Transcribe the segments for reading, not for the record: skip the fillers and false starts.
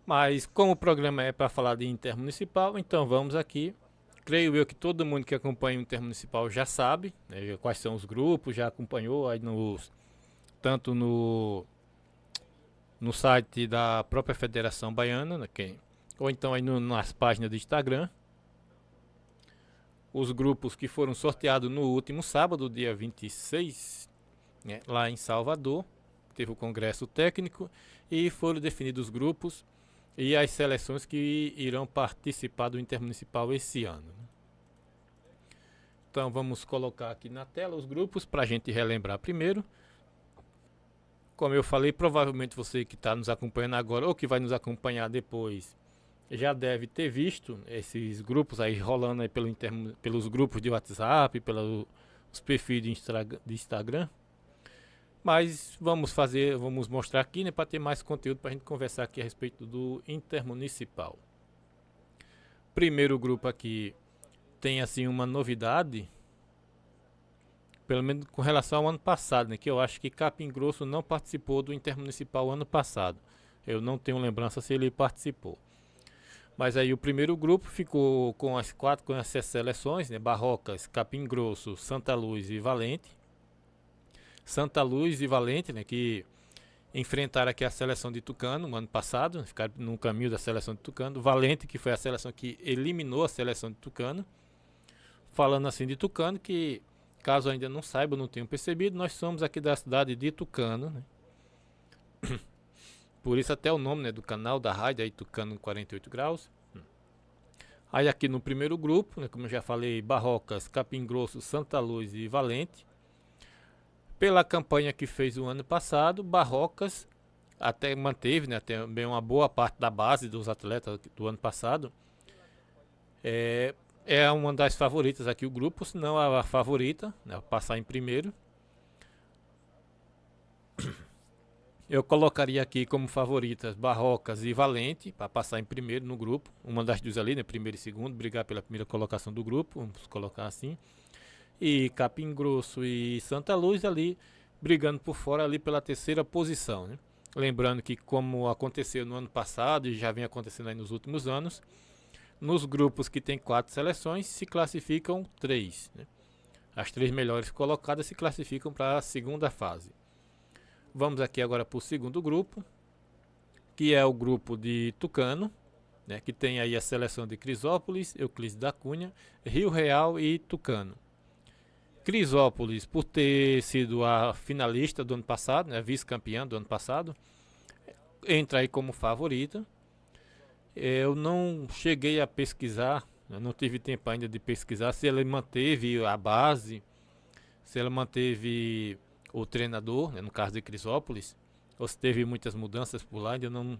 Mas como o programa é para falar de intermunicipal, então vamos aqui. Creio eu que todo mundo que acompanha o intermunicipal já sabe, né, quais são os grupos, já acompanhou aí tanto no site da própria Federação Baiana, né, ou então aí nas páginas do Instagram. Os grupos que foram sorteados no último sábado, dia 26, né, lá em Salvador, teve o congresso técnico e foram definidos os grupos e as seleções que irão participar do Intermunicipal esse ano. Então vamos colocar aqui na tela os grupos para a gente relembrar primeiro. Como eu falei, provavelmente você que está nos acompanhando agora ou que vai nos acompanhar depois já deve ter visto esses grupos aí rolando aí pelos grupos de WhatsApp, pelos perfis de Instagram. Mas vamos mostrar aqui, né, para ter mais conteúdo para a gente conversar aqui a respeito do Intermunicipal. Primeiro grupo aqui tem assim uma novidade, pelo menos com relação ao ano passado, né, que eu acho que Capim Grosso não participou do Intermunicipal ano passado. Eu não tenho lembrança se ele participou. Mas aí o primeiro grupo ficou com essas seleções, né, Barrocas, Capim Grosso, Santa Luz e Valente. Santa Luz e Valente, né, que enfrentaram aqui a seleção de Tucano no ano passado, ficaram no caminho da seleção de Tucano. Valente, que foi a seleção que eliminou a seleção de Tucano. Falando assim de Tucano, que caso ainda não saiba, não tenham percebido, nós somos aqui da cidade de Tucano, né? Por isso até o nome, né, do canal, da rádio, aí Tucano 48 graus. Aí aqui no primeiro grupo, né, como eu já falei, Barrocas, Capim Grosso, Santa Luz e Valente. Pela campanha que fez o ano passado, Barrocas até manteve, né, também uma boa parte da base dos atletas do ano passado. É uma das favoritas aqui o grupo, se não a favorita, né, passar em primeiro. Eu colocaria aqui como favoritas Barrocas e Valente, para passar em primeiro no grupo. Uma das duas ali, né, primeiro e segundo, brigar pela primeira colocação do grupo, vamos colocar assim. E Capim Grosso e Santa Luz ali, brigando por fora ali pela terceira posição, né? Lembrando que como aconteceu no ano passado e já vem acontecendo aí nos últimos anos, nos grupos que tem 4 seleções se classificam 3, né? As 3 melhores colocadas se classificam para a segunda fase. Vamos aqui agora para o segundo grupo, que é o grupo de Tucano, né, que tem aí a seleção de Crisópolis, Euclides da Cunha, Rio Real e Tucano. Crisópolis, por ter sido a finalista do ano passado, né, vice-campeã do ano passado, entra aí como favorita. Eu não cheguei a pesquisar, eu não tive tempo ainda de pesquisar se ela manteve a base, se ela manteve o treinador, né, no caso de Crisópolis, ou se teve muitas mudanças por lá. Ainda não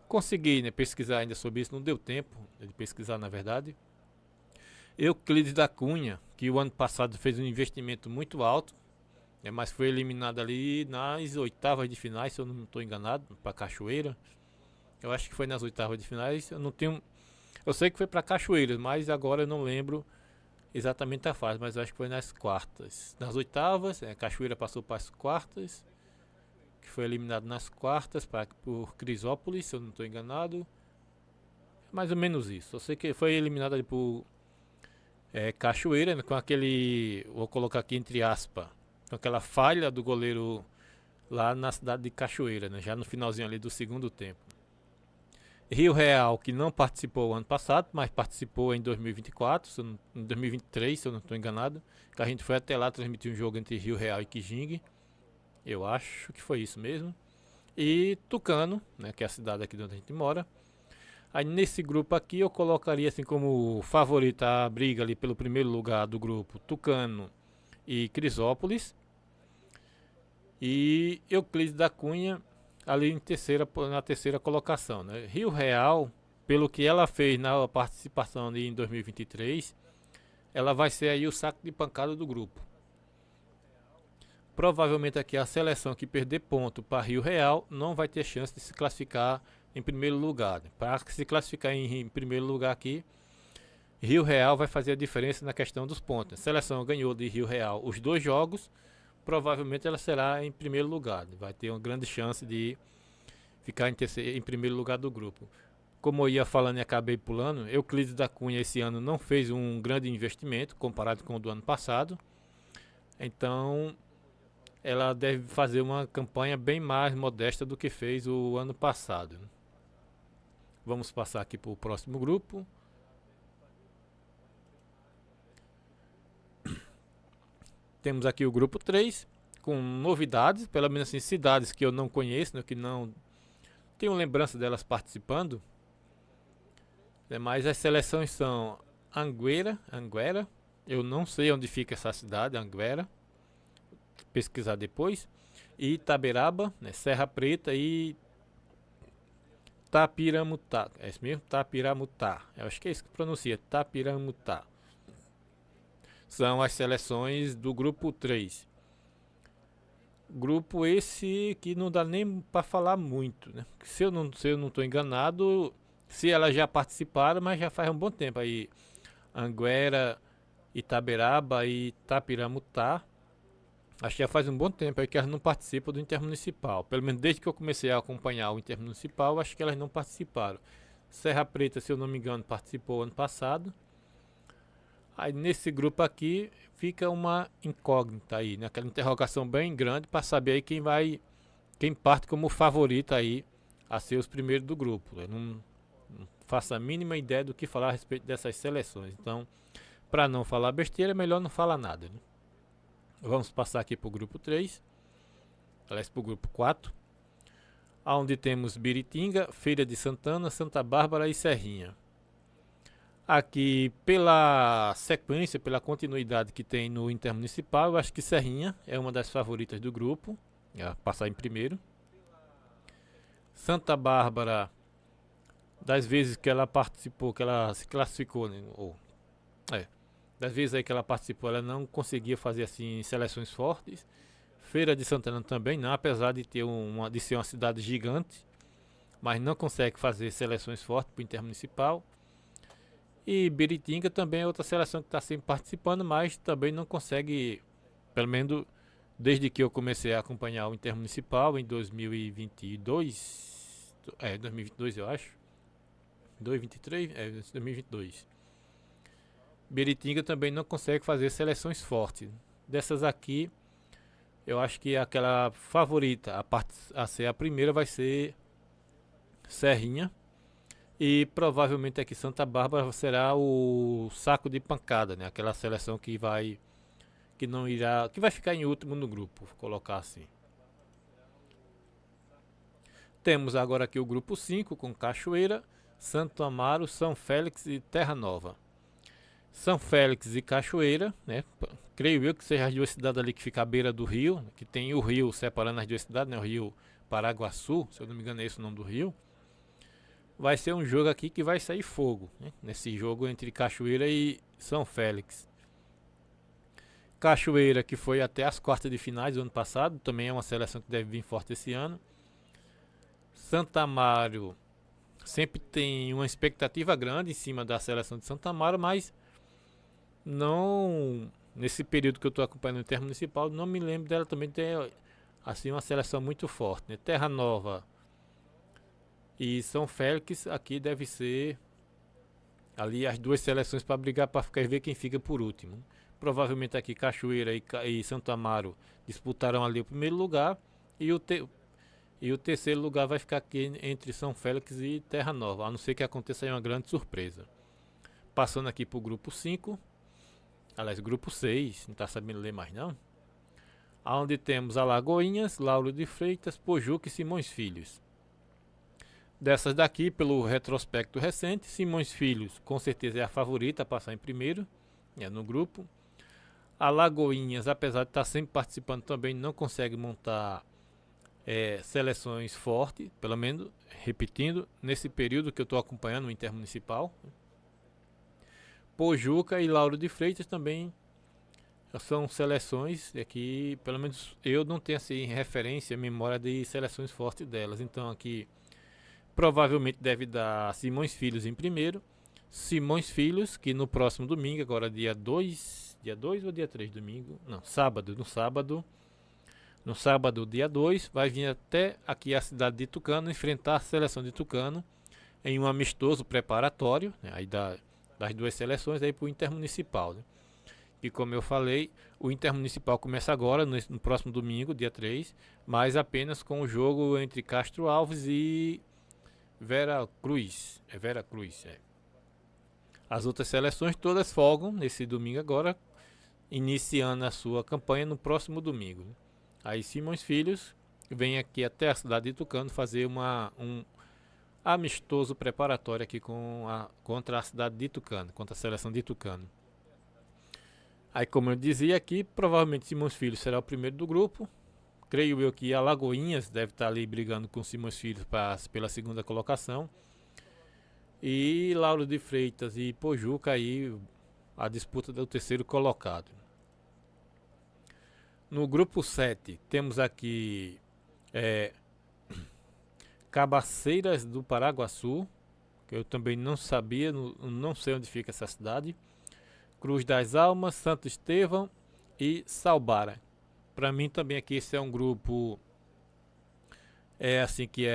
consegui, né, pesquisar ainda sobre isso, não deu tempo de pesquisar, na verdade. Euclides da Cunha, que o ano passado fez um investimento muito alto, né, mas foi eliminado ali nas oitavas de finais, se eu não estou enganado, para Cachoeira. Eu acho que foi nas oitavas de finais, eu sei que foi para Cachoeira, mas agora eu não lembro exatamente a fase, mas eu acho que foi nas quartas. Nas oitavas, Cachoeira passou para as quartas, que foi eliminado nas quartas por Crisópolis, se eu não estou enganado. Mais ou menos isso. Eu sei que foi eliminado ali por Cachoeira, né, com aquele, vou colocar aqui entre aspas, com aquela falha do goleiro lá na cidade de Cachoeira, né, já no finalzinho ali do segundo tempo. Rio Real, que não participou ano passado, mas participou em 2024, em 2023, se eu não estou enganado, que a gente foi até lá transmitir um jogo entre Rio Real e Quijingue. Eu acho que foi isso mesmo. E Tucano, né, que é a cidade aqui onde a gente mora. Aí nesse grupo aqui eu colocaria assim como favorita a briga ali pelo primeiro lugar do grupo Tucano e Crisópolis. E Euclides da Cunha ali na terceira colocação, né? Rio Real, pelo que ela fez na participação em 2023, ela vai ser aí o saco de pancada do grupo. Provavelmente aqui a seleção que perder ponto para Rio Real não vai ter chance de se classificar em primeiro lugar, né? Para se classificar em primeiro lugar aqui, Rio Real vai fazer a diferença na questão dos pontos. A seleção ganhou de Rio Real os 2 jogos, provavelmente ela será em primeiro lugar, vai ter uma grande chance de ficar em primeiro lugar do grupo. Como eu ia falando e acabei pulando, Euclides da Cunha esse ano não fez um grande investimento comparado com o do ano passado. Então, ela deve fazer uma campanha bem mais modesta do que fez o ano passado. Vamos passar aqui para o próximo grupo. Temos aqui o grupo 3, com novidades, pelo menos assim, cidades que eu não conheço, né, que não tenho lembrança delas participando. Mas as seleções são Anguera, eu não sei onde fica essa cidade, Anguera, pesquisar depois, e Itaberaba, né, Serra Preta e Tapiramutá, é isso mesmo? Tapiramutá, eu acho que é isso que pronuncia, Tapiramutá. São as seleções do grupo 3. Grupo esse que não dá nem para falar muito, né? Se eu não estou enganado, se elas já participaram, mas já faz um bom tempo aí. Anguera, Itaberaba e Tapiramutá. Acho que já faz um bom tempo aí que elas não participam do Intermunicipal. Pelo menos desde que eu comecei a acompanhar o Intermunicipal, acho que elas não participaram. Serra Preta, se eu não me engano, participou ano passado. Aí nesse grupo aqui fica uma incógnita aí, né? Aquela interrogação bem grande para saber aí quem parte como favorito aí a ser os primeiros do grupo. Eu não faço a mínima ideia do que falar a respeito dessas seleções. Então, para não falar besteira, é melhor não falar nada, né? Vamos passar aqui para o grupo 3, aliás, para o grupo 4, onde temos Biritinga, Feira de Santana, Santa Bárbara e Serrinha. Aqui, pela sequência, pela continuidade que tem no Intermunicipal, eu acho que Serrinha é uma das favoritas do grupo, a passar em primeiro. Santa Bárbara, das vezes que ela participou, que ela se classificou, né, das vezes aí que ela participou, ela não conseguia fazer assim seleções fortes. Feira de Santana também não, apesar de ter de ser uma cidade gigante, mas não consegue fazer seleções fortes para o Intermunicipal. E Biritinga também é outra seleção que está sempre participando, mas também não consegue, pelo menos desde que eu comecei a acompanhar o Intermunicipal em 2022, 2022 eu acho, 2023, 2022. Biritinga também não consegue fazer seleções fortes. Dessas aqui, eu acho que aquela favorita a ser a primeira vai ser Serrinha. E provavelmente aqui Santa Bárbara será o saco de pancada, né? Aquela seleção que vai ficar em último no grupo, vou colocar assim. Temos agora aqui o grupo 5 com Cachoeira, Santo Amaro, São Félix e Terra Nova. São Félix e Cachoeira, né? Creio eu que seja as duas cidades ali que ficam à beira do rio, que tem o rio separando as duas cidades, né? O rio Paraguaçu, se eu não me engano é esse o nome do rio. Vai ser um jogo aqui que vai sair fogo, né? Nesse jogo entre Cachoeira e São Félix. Cachoeira, que foi até as quartas de finais do ano passado, também é uma seleção que deve vir forte esse ano. Santa Amaro sempre tem uma expectativa grande em cima da seleção de Santa Amaro, mas não, nesse período que eu estou acompanhando o Intermunicipal, não me lembro dela também ter assim uma seleção muito forte, né? Terra Nova e São Félix aqui deve ser ali as duas seleções para brigar para ver quem fica por último. Provavelmente aqui Cachoeira e Santo Amaro disputarão ali o primeiro lugar e o terceiro lugar vai ficar aqui entre São Félix e Terra Nova, a não ser que aconteça aí uma grande surpresa. Passando aqui para o grupo 5, aliás, grupo 6, não está sabendo ler mais não. Onde temos Alagoinhas, Lauro de Freitas, Pojuca e Simões Filhos. Dessas daqui, pelo retrospecto recente, Simões Filhos com certeza é a favorita a passar em primeiro, no grupo. Alagoinhas, apesar de estar sempre participando, também não consegue montar seleções fortes, pelo menos, repetindo, nesse período que eu estou acompanhando o Intermunicipal. Pojuca e Lauro de Freitas também são seleções que, pelo menos, eu não tenho assim referência, memória de seleções fortes delas. Então aqui provavelmente deve dar Simões Filhos em primeiro. Simões Filhos, que no próximo domingo, agora dia 2 ou dia 3 domingo? Não, sábado. No sábado, No sábado, dia 2, vai vir até aqui a cidade de Tucano enfrentar a seleção de Tucano em um amistoso preparatório, né, aí das duas seleções aí para o Intermunicipal. Né? E como eu falei, o Intermunicipal começa agora, no próximo domingo, dia 3, mas apenas com o jogo entre Castro Alves e Vera Cruz. É Vera Cruz, é. As outras seleções todas folgam nesse domingo agora, iniciando a sua campanha no próximo domingo. Né? Aí Simões Filhos vem aqui até a cidade de Tucano fazer um amistoso preparatório aqui contra a cidade de Tucano, contra a seleção de Tucano. Aí, como eu dizia aqui, provavelmente Simões Filhos será o primeiro do grupo. Creio eu que Alagoinhas deve estar ali brigando com Simões Filhos pela segunda colocação. E Lauro de Freitas e Pojuca aí a disputa do terceiro colocado. No grupo 7 temos aqui Cabaceiras do Paraguaçu, que eu também não sabia, não sei onde fica essa cidade. Cruz das Almas, Santo Estevão e Salbara. Para mim também aqui esse é um grupo assim que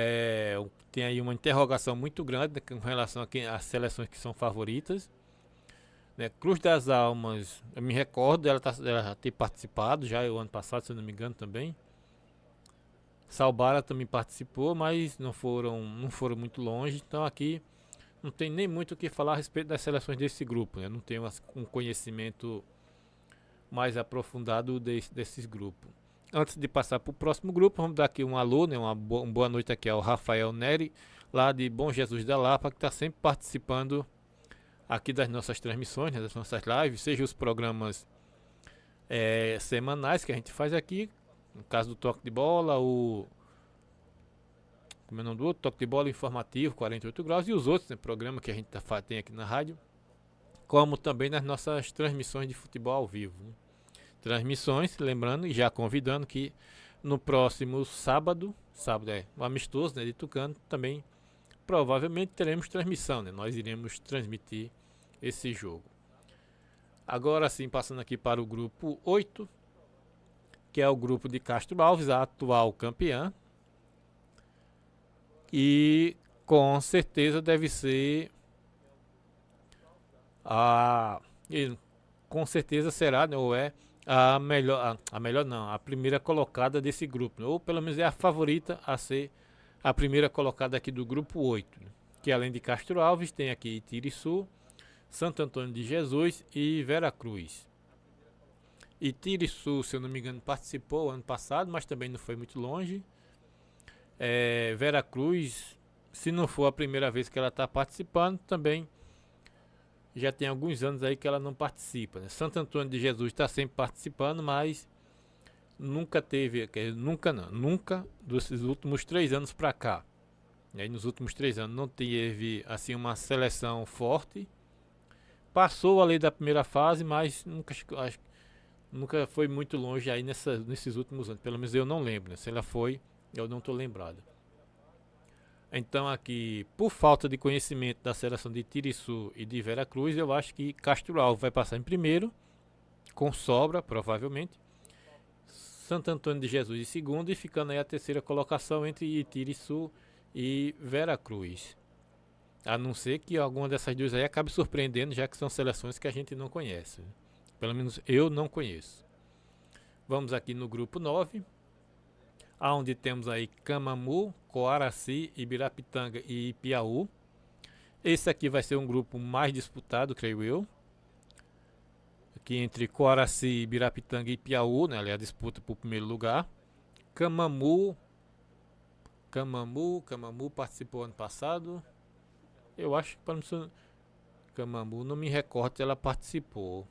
tem aí uma interrogação muito grande, né, com relação às seleções que são favoritas. Né? Cruz das Almas, eu me recordo dela ter participado já o ano passado, se eu não me engano também. Salbara também participou, mas não foram muito longe. Então aqui não tem nem muito o que falar a respeito das seleções desse grupo. Né? Não tenho um conhecimento mais aprofundado desses grupos. Antes de passar para o próximo grupo, vamos dar aqui um alô, né? Uma boa noite aqui ao Rafael Neri, lá de Bom Jesus da Lapa, que está sempre participando aqui das nossas transmissões, né? Das nossas lives, seja os programas semanais que a gente faz aqui, no caso do Toque de Bola, como é o nome do outro? Toque de Bola Informativo, 48 graus, e os outros, né, programas que a gente tem aqui na rádio, como também nas nossas transmissões de futebol ao vivo. Né? Transmissões, lembrando e já convidando que no próximo sábado o amistoso, né, de Tucano, também provavelmente teremos transmissão, né? Nós iremos transmitir esse jogo. Agora sim, passando aqui para o grupo 8, que é o grupo de Castro Alves, a atual campeã. E com certeza deve ser com certeza será, né, ou é a melhor não, a primeira colocada desse grupo, né, ou pelo menos é a favorita a ser a primeira colocada aqui do grupo 8, né, que além de Castro Alves tem aqui Itiriçu, Santo Antônio de Jesus e Vera Cruz. Itiriçu, se eu não me engano, participou ano passado, mas também não foi muito longe. Vera Cruz, se não for a primeira vez que ela está participando, também já tem alguns anos aí que ela não participa. Né? Santo Antônio de Jesus está sempre participando, mas nunca teve, nunca dos últimos 3 anos para cá. E aí nos últimos 3 anos não teve assim uma seleção forte. Passou ali da primeira fase, mas nunca foi muito longe aí nesses últimos anos. Pelo menos eu não lembro. Né? Se ela foi, eu não estou lembrado. Então aqui, por falta de conhecimento da seleção de Itiriçu e de Vera Cruz, eu acho que Castro Alves vai passar em primeiro, com sobra, provavelmente. Santo Antônio de Jesus em segundo e ficando aí a terceira colocação entre Itiriçu e Vera Cruz. A não ser que alguma dessas duas aí acabe surpreendendo, já que são seleções que a gente não conhece. Pelo menos eu não conheço. Vamos aqui no grupo 9. Onde temos aí Camamu, Coaraci, Ibirapitanga e Piauí. Esse aqui vai ser um grupo mais disputado, creio eu. Aqui entre Coaraci, Ibirapitanga e Piauí, né, ali a disputa por primeiro lugar. Camamu participou ano passado. Eu acho que Camamu, não me recordo se ela participou.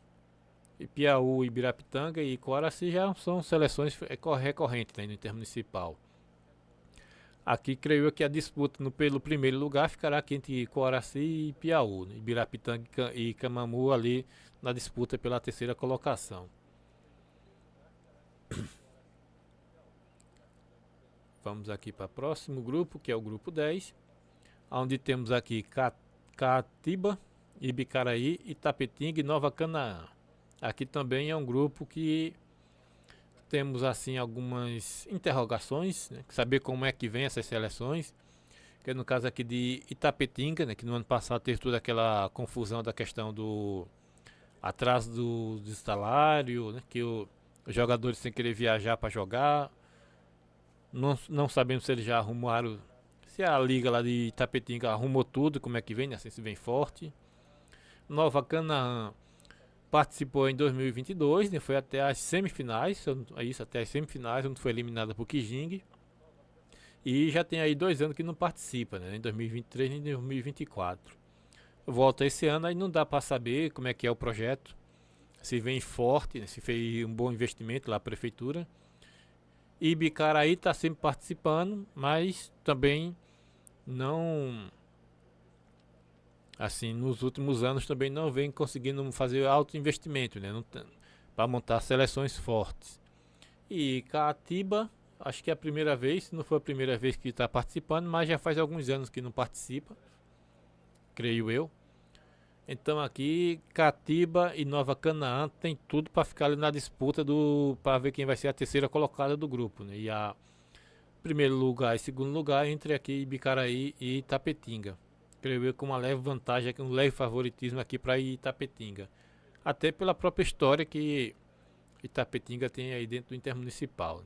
E Piauí, Ibirapitanga e Coaraci já são seleções recorrentes, né, no Intermunicipal. Aqui creio eu que a disputa pelo primeiro lugar ficará aqui entre Coaraci e Piauí, né, Ibirapitanga e Camamu ali na disputa pela terceira colocação. Vamos aqui para o próximo grupo, que é o grupo 10, onde temos aqui Catiba, Ibicaraí, Itapetinga e Nova Canaã. Aqui também é um grupo que temos assim algumas interrogações, né? Saber como é que vem essas seleções, que é no caso aqui de Itapetinga, né? Que no ano passado teve toda aquela confusão da questão do atraso do salário, né? Que os jogadores sem querer viajar para jogar, não sabemos se eles já arrumaram, se a liga lá de Itapetinga arrumou tudo, como é que vem, né? Assim, se vem forte. Nova Canaã participou em 2022, né? Foi até as semifinais, isso, até as semifinais, onde foi eliminada por Kijing. E já tem aí 2 anos que não participa, né? Em 2023 e em 2024. Volta esse ano, aí não dá para saber como é que é o projeto. Se vem forte, né? Se fez um bom investimento lá a prefeitura. E Bicaraí está sempre participando, mas também não, assim, nos últimos anos também não vem conseguindo fazer alto investimento, né? Para montar seleções fortes. E Caatiba, acho que é a primeira vez, se não foi a primeira vez que está participando, mas já faz alguns anos que não participa, creio eu. Então aqui Caatiba e Nova Canaã tem tudo para ficar ali na disputa para ver quem vai ser a terceira colocada do grupo, né? E a primeiro lugar e segundo lugar entre aqui Bicaraí e Itapetinga. Creio eu com uma leve vantagem, um leve favoritismo aqui para Itapetinga. Até pela própria história que Itapetinga tem aí dentro do Intermunicipal.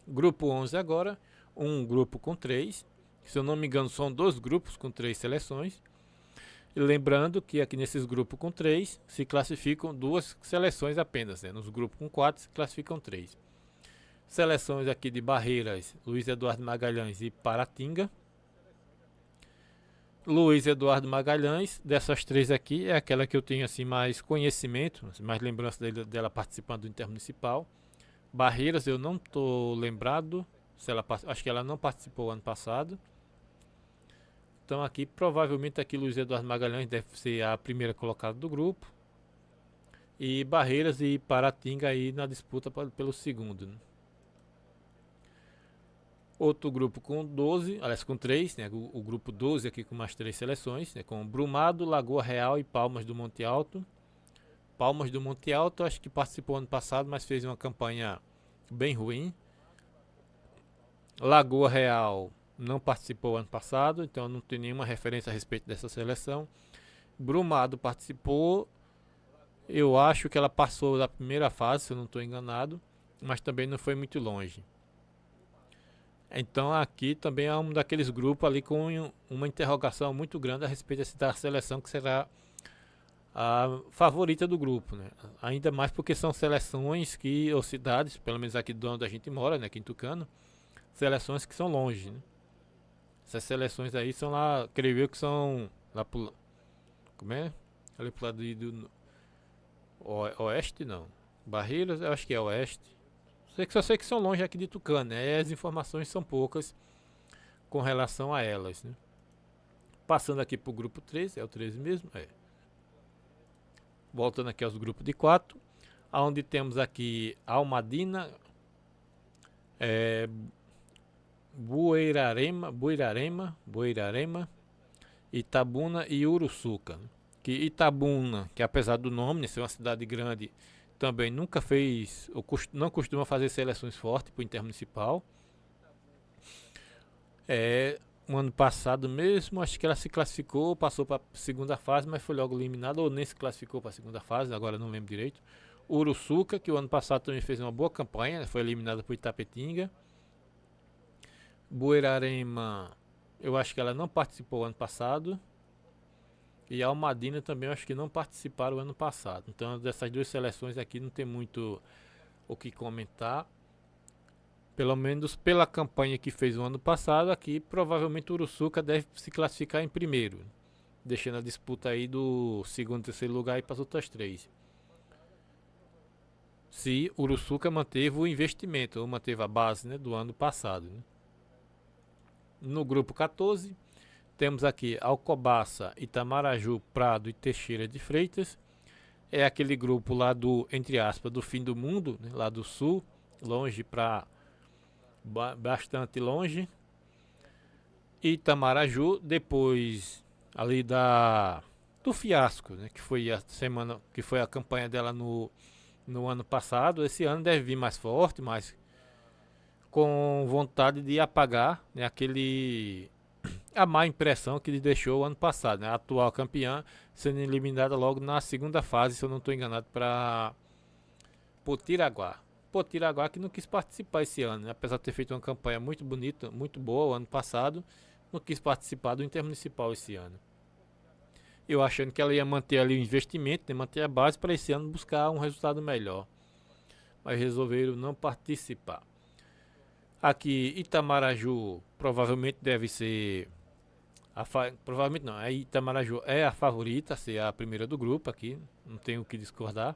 Grupo 11 agora, um grupo com 3. Se eu não me engano, são 2 grupos com 3 seleções. E lembrando que aqui nesses grupos com 3 se classificam 2 seleções apenas, né? Nos grupos com 4 se classificam 3. Seleções aqui de Barreiras, Luiz Eduardo Magalhães e Paratinga. Luiz Eduardo Magalhães, dessas 3 aqui, é aquela que eu tenho assim mais conhecimento, mais lembrança dela participando do Intermunicipal. Barreiras eu não estou lembrado, acho que ela não participou ano passado. Então aqui, provavelmente aqui Luiz Eduardo Magalhães deve ser a primeira colocada do grupo. E Barreiras e Paratinga aí na disputa pelo segundo, né? Outro grupo com 12, aliás com 3, né? O grupo 12 aqui com mais 3 seleções, né? Com Brumado, Lagoa Real e Palmas do Monte Alto. Palmas do Monte Alto acho que participou ano passado, mas fez uma campanha bem ruim. Lagoa Real não participou ano passado, então não tem nenhuma referência a respeito dessa seleção. Brumado participou, eu acho que ela passou da primeira fase, se eu não estou enganado, mas também não foi muito longe. Então aqui também é um daqueles grupos ali com uma interrogação muito grande a respeito da seleção que será a favorita do grupo, né? Ainda mais porque são seleções ou cidades, pelo menos aqui de onde a gente mora, né, aqui em Tucano, seleções que são longe, né? Essas seleções aí são lá, creio eu que são lá pro, como é? Ali pro lado do oeste, não. Barreiras, eu acho que é oeste. Só sei que são longe aqui de Tucano, né? As informações são poucas com relação a elas, né? Passando aqui pro grupo 13, é o 13 mesmo? É. Voltando aqui aos grupos de 4, onde temos aqui Almadina, Buirarema, Itabuna e Uruçuca. Que Itabuna, que apesar do nome, né, ser uma cidade grande, também nunca fez, ou não costuma fazer seleções fortes para o Intermunicipal. Um ano passado mesmo, acho que ela se classificou, passou para a segunda fase, mas foi logo eliminada, ou nem se classificou para a segunda fase, agora não lembro direito. Uruçuca, que o ano passado também fez uma boa campanha, né, foi eliminada por Itapetinga. Buerarema, eu acho que ela não participou ano passado. E a Almadina também eu acho que não participaram ano passado. Então dessas 2 seleções aqui não tem muito o que comentar. Pelo menos pela campanha que fez o ano passado, aqui provavelmente o Uruçuca deve se classificar em primeiro, deixando a disputa aí do segundo e terceiro lugar para as outras 3. Se o Uruçuca manteve o investimento, ou manteve a base, né, do ano passado, né? No grupo 14, temos aqui Alcobaça, Itamaraju, Prado e Teixeira de Freitas. É aquele grupo lá do, entre aspas, do fim do mundo, né, lá do sul, longe para bastante longe. Itamaraju, depois ali do fiasco, né, que foi a campanha dela no ano passado. Esse ano deve vir mais forte, mais com vontade de apagar, né, a má impressão que ele deixou o ano passado, né, a atual campeã sendo eliminada logo na segunda fase, se eu não estou enganado, para Potiraguá. Potiraguá que não quis participar esse ano, né, apesar de ter feito uma campanha muito bonita, muito boa o ano passado, não quis participar do Intermunicipal esse ano. Eu achando que ela ia manter ali o investimento, né, manter a base para esse ano buscar um resultado melhor, mas resolveram não participar. Aqui Itamaraju provavelmente deve ser provavelmente não, a Itamaraju é a favorita a ser a primeira do grupo aqui, não tenho o que discordar.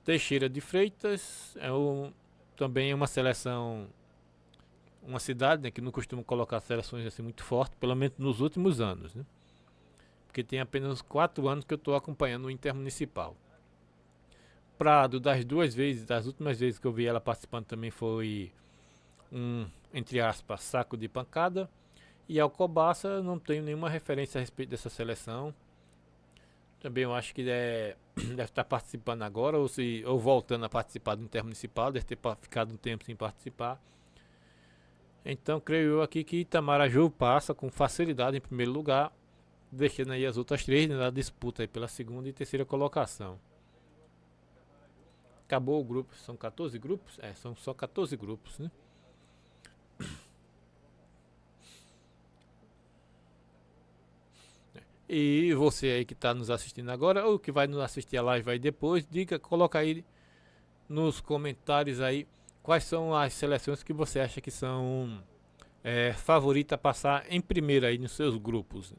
Teixeira de Freitas também é uma seleção, uma cidade, né, que não costuma colocar seleções assim muito fortes, pelo menos nos últimos anos, né? Porque tem apenas 4 anos que eu estou acompanhando o Intermunicipal. Prado, das últimas vezes que eu vi ela participando também foi entre aspas, saco de pancada. E Alcobaça, não tenho nenhuma referência a respeito dessa seleção. Também eu acho que deve estar participando agora, ou voltando a participar do Intermunicipal, deve ter ficado um tempo sem participar. Então creio eu aqui que Itamaraju passa com facilidade em primeiro lugar, deixando aí as outras 3 na disputa aí pela segunda e terceira colocação. Acabou o grupo, são 14 grupos? São só 14 grupos, né? E você aí que está nos assistindo agora, ou que vai nos assistir a live aí depois, coloca aí nos comentários aí quais são as seleções que você acha que são favoritas a passar em primeiro aí nos seus grupos.